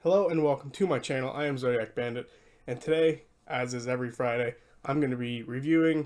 Hello and welcome to my channel. I am Zodiac Bandit, and today, as is every Friday, I'm going to be reviewing,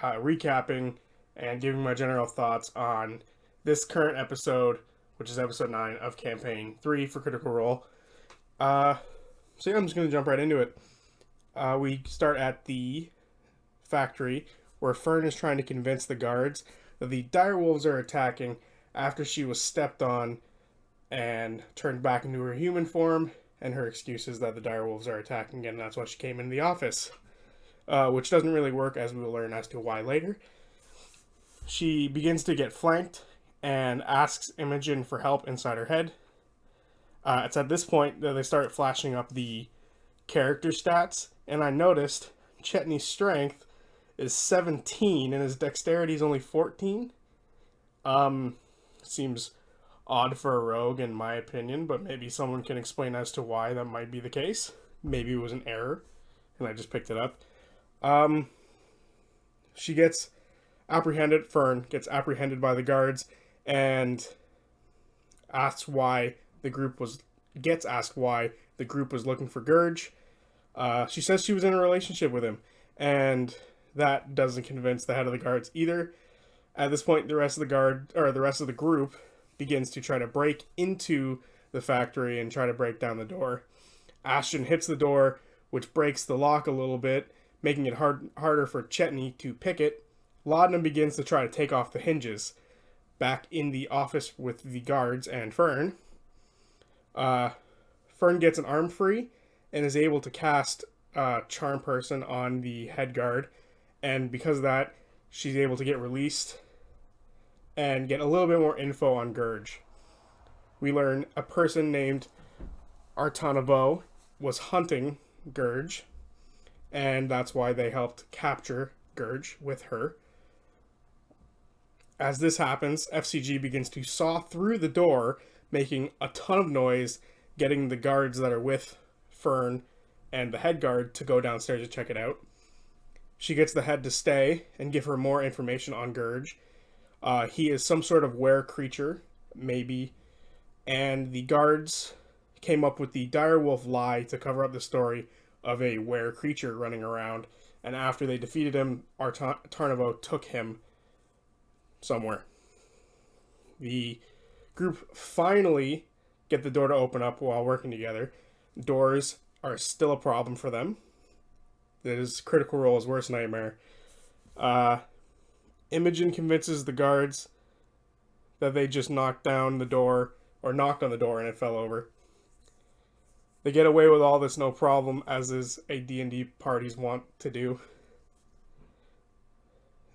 recapping, and giving my general thoughts on this current episode, which is episode 9 of Campaign 3 for Critical Role. So yeah, I'm just going to jump right into it. We start at the factory, where Fern is trying to convince the guards that the direwolves are attacking after she was stepped on and turned back into her human form, and her excuse is that the direwolves are attacking again, and that's why she came into the office. Which doesn't really work, as we will learn as to why later. She begins to get flanked and asks Imogen for help inside her head. It's at this point that they start flashing up the character stats, and I noticed Chetney's strength is 17 and his dexterity is only 14. Seems odd for a rogue in my opinion, but maybe someone can explain as to why that might be the case. Maybe it was an error and I just picked it up. She gets apprehended. Fern gets apprehended by the guards and asks why the group was looking for Gurge. She says she was in a relationship with him, and that doesn't convince the head of the guards either. At this point, the rest of the group begins to try to break into the factory and try to break down the door. Ashton hits the door, which breaks the lock a little bit, making it harder for Chetney to pick it. Laudanum begins to try to take off the hinges back in the office with the guards and Fern. Fern gets an arm free and is able to cast Charm Person on the head guard, and because of that, she's able to get released and get a little bit more info on Gurge. We learn a person named Artanavo was hunting Gurge, and that's why they helped capture Gurge with her. As this happens, FCG begins to saw through the door, making a ton of noise, getting the guards that are with Fern and the head guard to go downstairs to check it out. She gets the head to stay and give her more information on Gurge. He is some sort of were creature, maybe, and the guards came up with the direwolf lie to cover up the story of a were creature running around, and after they defeated him, Tarnavo took him somewhere. The group finally get the door to open up while working together. Doors are still a problem for them. That is Critical Role's worst nightmare. Imogen convinces the guards that they just knocked on the door and it fell over. They get away with all this no problem, as is a D&D parties want to do.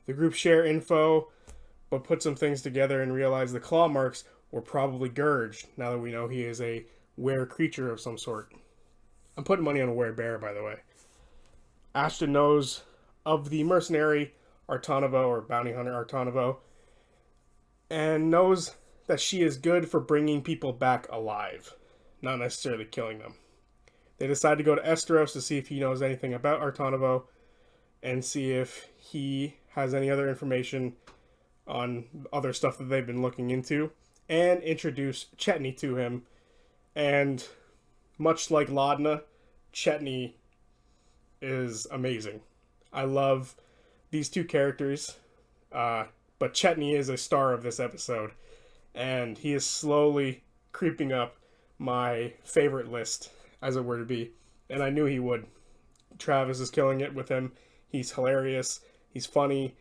The group share info, but put some things together and realize the claw marks were probably Gurge, now that we know he is a were creature of some sort. I'm putting money on a were bear, by the way. Ashton knows of the mercenary Artanavo, or bounty hunter Artanavo, and knows that she is good for bringing people back alive, not necessarily killing them. They decide to go to Esteros to see if he knows anything about Artanavo and see if he has any other information on other stuff that they've been looking into, and introduce Chetney to him. And much like Laudna, Chetney is amazing. I love these two characters, but Chetney is a star of this episode, and he is slowly creeping up my favorite list, as it were to be, and I knew he would. Travis is killing it with him. He's hilarious, he's funny,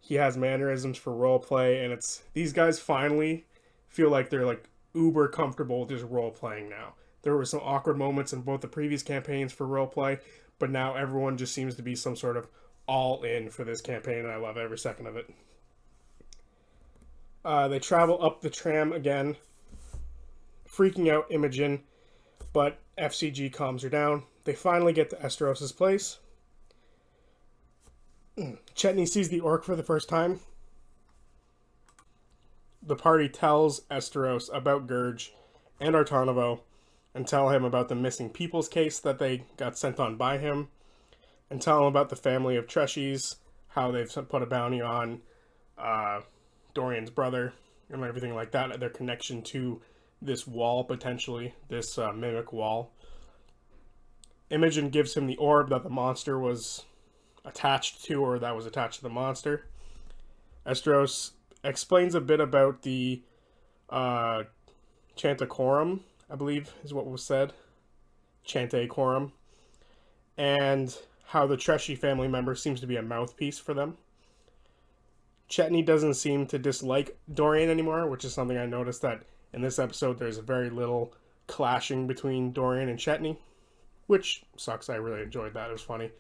he has mannerisms for roleplay, and these guys finally feel like they're like uber comfortable with just role-playing now. There were some awkward moments in both the previous campaigns for roleplay, but now everyone just seems to be some sort of all in for this campaign, and I love every second of it. They travel up the tram again, freaking out Imogen, but FCG calms her down. They finally get to Esteros' place. Chetney sees the orc for the first time. The party tells Esteros about Gurge and Artanavo, and tell him about the missing people's case that they got sent on by him, and tell him about the family of Treshies, how they've put a bounty on Dorian's brother, and everything like that, their connection to this wall, potentially, this mimic wall. Imogen gives him the orb that the monster was attached to, or that was attached to the monster. Esteros explains a bit about the Chantacorum, I believe is what was said. Chantacorum. And how the Treshy family member seems to be a mouthpiece for them. Chetney doesn't seem to dislike Dorian anymore, which is something I noticed that in this episode there's very little clashing between Dorian and Chetney, which sucks. I really enjoyed that. It was funny.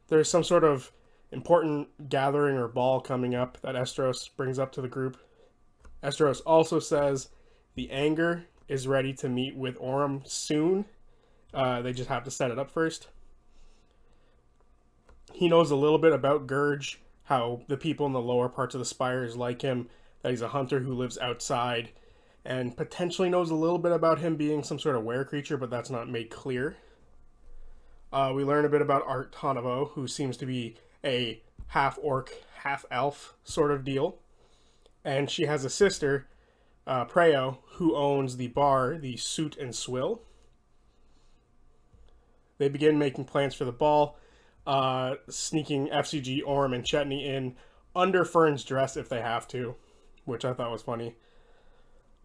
There's some sort of important gathering or ball coming up that Esteros brings up to the group. Esteros also says the Anger is ready to meet with Orym soon. They just have to set it up first. He knows a little bit about Gurge, how the people in the lower parts of the spires like him, that he's a hunter who lives outside, and potentially knows a little bit about him being some sort of were creature, but that's not made clear. We learn a bit about Artanovo, who seems to be a half-orc, half-elf sort of deal. And she has a sister, Preo, who owns the bar, the Suit and Swill. They begin making plans for the ball, sneaking FCG, Orym, and Chetney in under Fern's dress if they have to, which I thought was funny.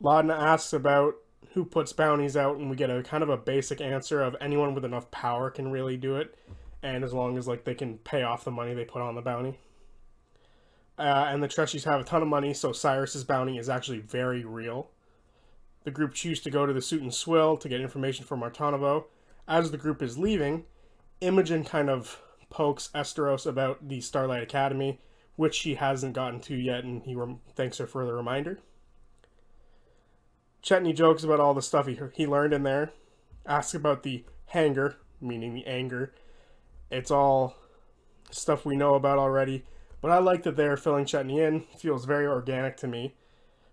Laudna asks about who puts bounties out, and we get a kind of a basic answer of anyone with enough power can really do it, and as long as like they can pay off the money they put on the bounty. And the Treshys have a ton of money, so Cyrus's bounty is actually very real. The group choose to go to the Suit and Swill to get information from Artanovo. As the group is leaving, Imogen kind of pokes Esteros about the Starlight Academy, which he hasn't gotten to yet, and he thanks her for the reminder. Chetney jokes about all the stuff he learned in there, asks about the hanger, meaning the anger. It's all stuff we know about already, but I like that they're filling Chetney in. Feels very organic to me.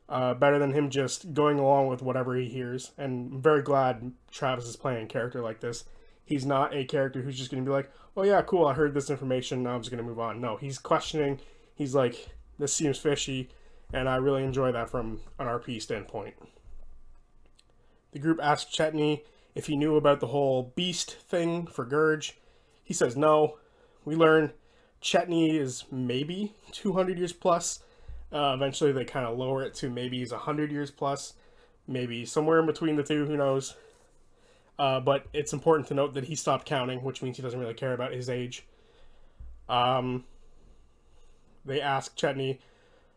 Better than him just going along with whatever he hears. And I'm very glad Travis is playing a character like this. He's not a character who's just going to be like, oh yeah, cool, I heard this information, now I'm just going to move on. No, he's questioning. He's like, this seems fishy, and I really enjoy that from an RP standpoint. The group asks Chetney if he knew about the whole beast thing for Gurge. He says no. We learn Chetney is maybe 200 years plus. Eventually they kind of lower it to maybe he's 100 years plus. Maybe somewhere in between the two, who knows. But it's important to note that he stopped counting, which means he doesn't really care about his age. They ask Chetney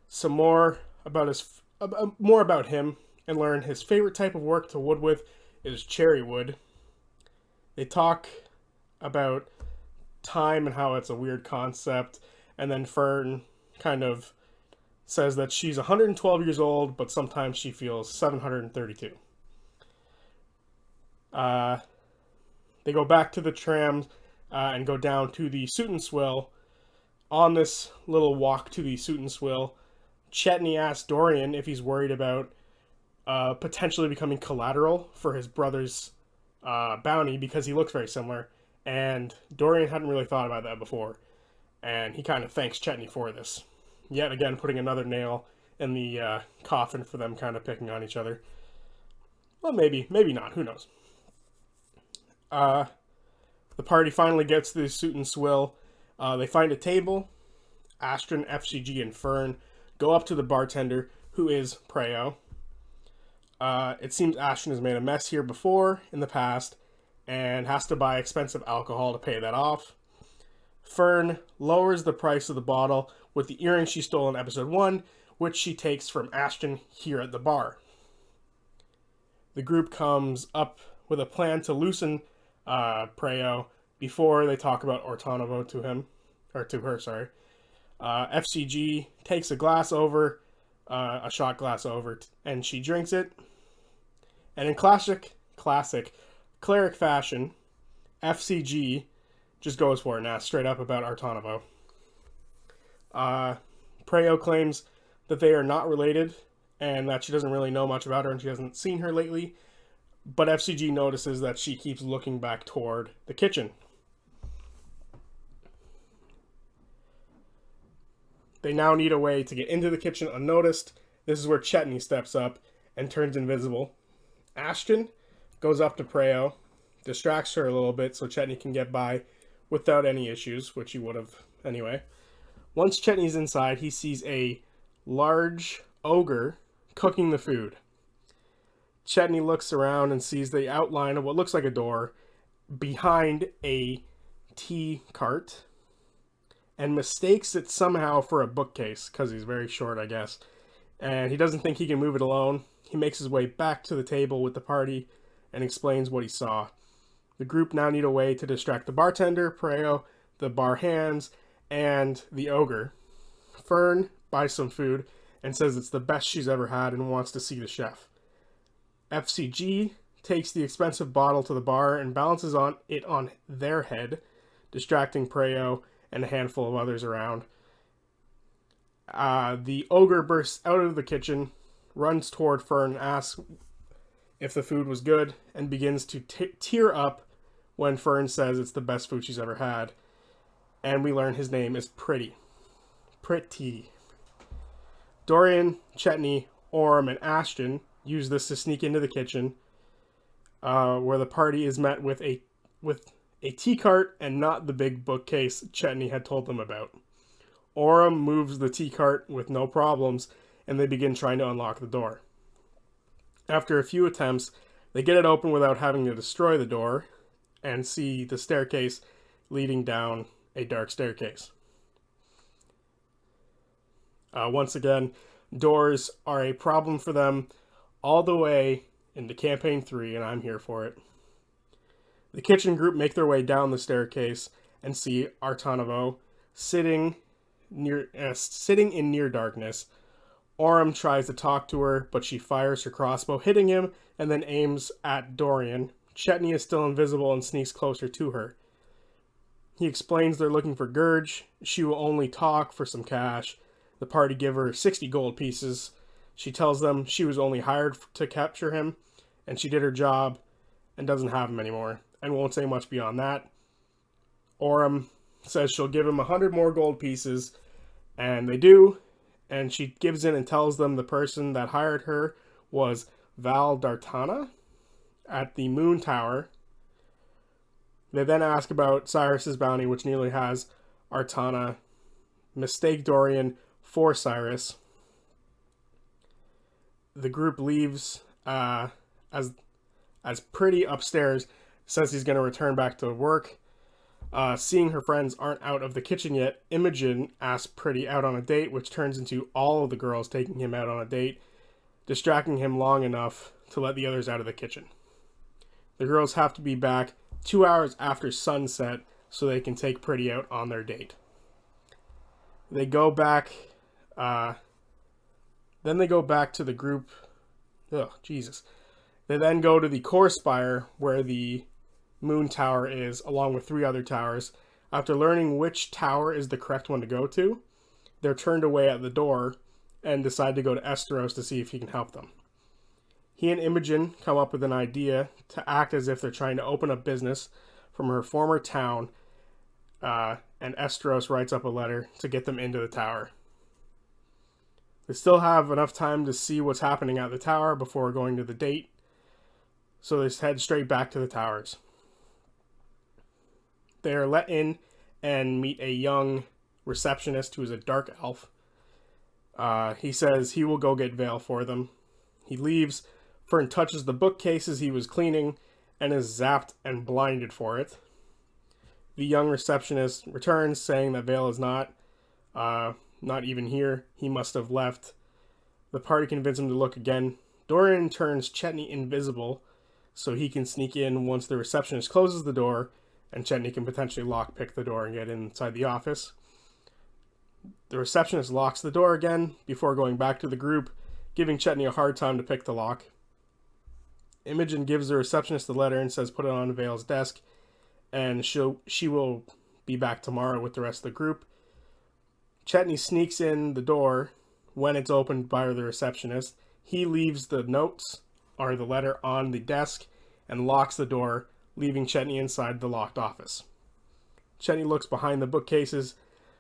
some more about him, and learn his favorite type of work to wood with is cherry wood. They talk about time and how it's a weird concept, and then Fern kind of says that she's 112 years old, but sometimes she feels 732. They go back to the tram and go down to the Suit and Swill. On this little walk to the Suit and Swill, Chetney asks Dorian if he's worried about potentially becoming collateral for his brother's bounty, because he looks very similar, and Dorian hadn't really thought about that before, and he kind of thanks Chetney for this. Yet again, putting another nail in the coffin for them kind of picking on each other. Well, maybe not, who knows. The party finally gets to the Suit and Swill. They find a table. Astrid, FCG, and Fern go up to the bartender, who is Preo. It seems Ashton has made a mess here before, in the past, and has to buy expensive alcohol to pay that off. Fern lowers the price of the bottle with the earring she stole in episode 1, which she takes from Ashton here at the bar. The group comes up with a plan to loosen Preo before they talk about Artanovo to her. FCG takes a shot glass over, and she drinks it. And in classic cleric fashion, FCG just goes for it now, straight up about Artanovo. Preo claims that they are not related, and that she doesn't really know much about her, and she hasn't seen her lately. But FCG notices that she keeps looking back toward the kitchen. They now need a way to get into the kitchen unnoticed. This is where Chetney steps up and turns invisible. Ashton goes up to Preo, distracts her a little bit so Chetney can get by without any issues, which he would have anyway. Once Chetney's inside, he sees a large ogre cooking the food. Chetney looks around and sees the outline of what looks like a door behind a tea cart and mistakes it somehow for a bookcase because he's very short, I guess. And he doesn't think he can move it alone. He makes his way back to the table with the party and explains what he saw. The group now need a way to distract the bartender, Preo, the bar hands, and the ogre. Fern buys some food and says it's the best she's ever had and wants to see the chef. FCG takes the expensive bottle to the bar and balances it on their head, distracting Preo and a handful of others around. The ogre bursts out of the kitchen, runs toward Fern and asks if the food was good, and begins to tear up when Fern says it's the best food she's ever had. And we learn his name is Pretty. Dorian, Chetney, Orm, and Ashton use this to sneak into the kitchen, where the party is met with a tea cart and not the big bookcase Chetney had told them about. Orm moves the tea cart with no problems, and they begin trying to unlock the door. After a few attempts, they get it open without having to destroy the door, and see the staircase leading down a dark staircase. Once again, doors are a problem for them all the way into Campaign 3, and I'm here for it. The kitchen group make their way down the staircase and see Artanovo sitting in near darkness. Orm tries to talk to her, but she fires her crossbow, hitting him, and then aims at Dorian. Chetney is still invisible and sneaks closer to her. He explains they're looking for Gurge. She will only talk for some cash. The party give her 60 gold pieces. She tells them she was only hired to capture him, and she did her job and doesn't have him anymore, and won't say much beyond that. Orm says she'll give him 100 more gold pieces, and they do, and she gives in and tells them the person that hired her was Val Dartana at the Moon Tower. They then ask about Cyrus's bounty, which nearly has Artana mistake Dorian for Cyrus. The group leaves as Pretty upstairs says he's going to return back to work. Seeing her friends aren't out of the kitchen yet, Imogen asks Pretty out on a date, which turns into all of the girls taking him out on a date, distracting him long enough to let the others out of the kitchen. The girls have to be back 2 hours after sunset so they can take Pretty out on their date. They go back, then they go back to the group. Oh, Jesus. They then go to the core spire where the Moon Tower is, along with 3 other towers. After learning which tower is the correct one to go to, they're turned away at the door and decide to go to Esteros to see if he can help them. He and Imogen come up with an idea to act as if they're trying to open up business from her former town, and Esteros writes up a letter to get them into the tower. They still have enough time to see what's happening at the tower before going to the date, so they head straight back to the towers. They are let in and meet a young receptionist who is a dark elf. He says he will go get Vale for them. He leaves. Fern touches the bookcases he was cleaning and is zapped and blinded for it. The young receptionist returns, saying that Vale is not even here. He must have left. The party convince him to look again. Dorian turns Chetney invisible so he can sneak in once the receptionist closes the door, and Chetney can potentially lockpick the door and get inside the office. The receptionist locks the door again before going back to the group, giving Chetney a hard time to pick the lock. Imogen gives the receptionist the letter and says put it on Vale's desk, and she will be back tomorrow with the rest of the group. Chetney sneaks in the door when it's opened by the receptionist. He leaves the notes, or the letter, on the desk and locks the door, leaving Chetney inside the locked office. Chetney looks behind the bookcases,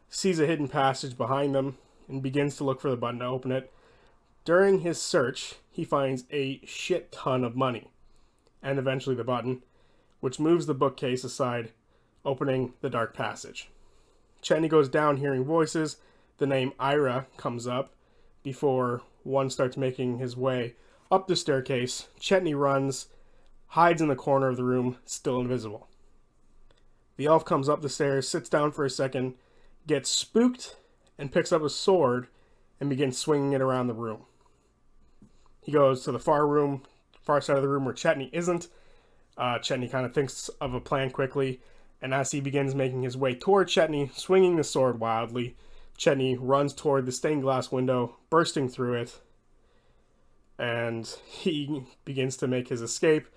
sees a hidden passage behind them, and begins to look for the button to open it. During his search, he finds a shit ton of money, and eventually the button, which moves the bookcase aside, opening the dark passage. Chetney goes down hearing voices. The name Ira comes up before one starts making his way up the staircase. Chetney runs, hides in the corner of the room, still invisible. The elf comes up the stairs, sits down for a second, gets spooked, and picks up a sword and begins swinging it around the room. He goes to the far side of the room where Chetney isn't. Chetney kind of thinks of a plan quickly, and as he begins making his way toward Chetney, swinging the sword wildly, Chetney runs toward the stained glass window, bursting through it, and he begins to make his escape.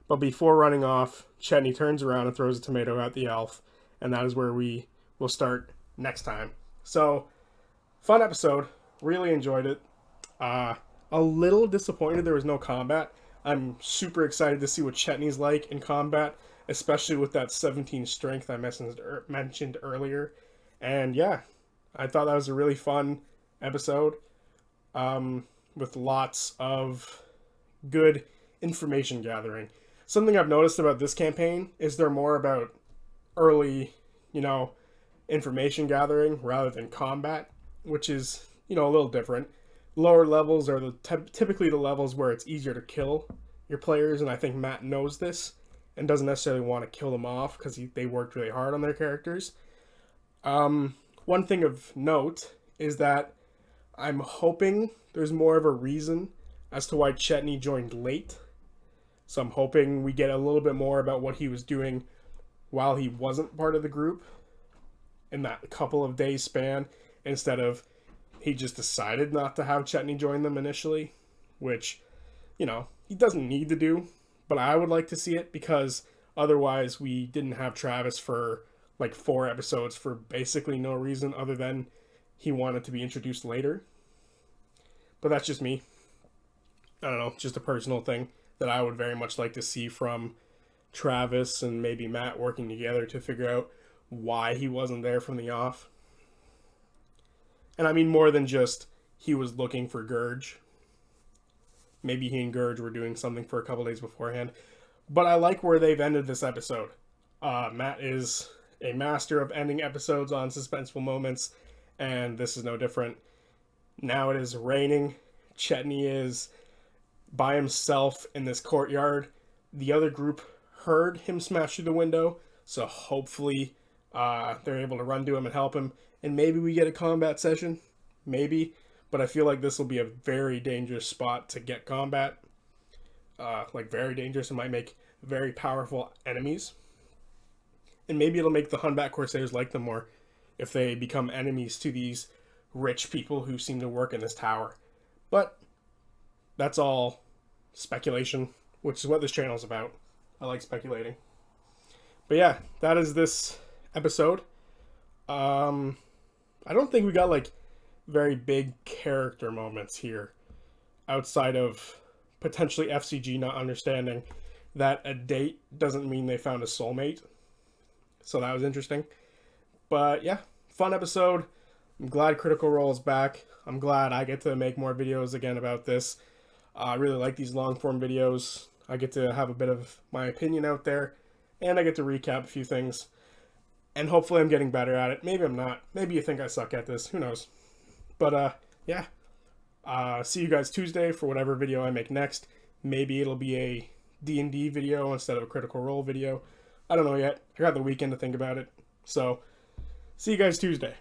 But before running off, Chetney turns around and throws a tomato at the elf, and that is where we will start next time. So, fun episode. Really enjoyed it. A little disappointed there was no combat. I'm super excited to see what Chetney's like in combat, especially with that 17 strength I mentioned earlier. And yeah, I thought that was a really fun episode with lots of good information gathering. Something I've noticed about this campaign is they're more about early, information gathering rather than combat, which is, a little different. Lower levels are typically the levels where it's easier to kill your players, and I think Matt knows this and doesn't necessarily want to kill them off because they worked really hard on their characters. One thing of note is that I'm hoping there's more of a reason as to why Chetney joined late. So I'm hoping we get a little bit more about what he was doing while he wasn't part of the group in that couple of days span, instead of he just decided not to have Chetney join them initially, which, he doesn't need to do, but I would like to see it because otherwise we didn't have Travis for like 4 episodes for basically no reason other than he wanted to be introduced later. But that's just me. I don't know, just a personal thing that I would very much like to see from Travis and maybe Matt working together to figure out why he wasn't there from the off. And I mean more than just he was looking for Gurge. Maybe he and Gurge were doing something for a couple days beforehand. But I like where they've ended this episode. Matt is a master of ending episodes on suspenseful moments, and this is no different. Now it is raining. Chetney is by himself in this courtyard. The other group heard him smash through the window, so hopefully they're able to run to him and help him. And maybe we get a combat session. Maybe. But I feel like this will be a very dangerous spot to get combat. Very dangerous. It might make very powerful enemies. And maybe it'll make the Hunback Corsairs like them more if they become enemies to these rich people who seem to work in this tower. But that's all speculation, which is what this channel is about. I like speculating. But yeah, that is this episode. I don't think we got very big character moments here outside of potentially FCG not understanding that a date doesn't mean they found a soulmate. So that was interesting. But yeah, fun episode. I'm glad Critical Role is back. I'm glad I get to make more videos again about this. I really like these long form videos. I get to have a bit of my opinion out there, and I get to recap a few things. And hopefully I'm getting better at it. Maybe I'm not. Maybe you think I suck at this. Who knows? But yeah. See you guys Tuesday for whatever video I make next. Maybe it'll be a D&D video instead of a Critical Role video. I don't know yet. I got the weekend to think about it. So, see you guys Tuesday.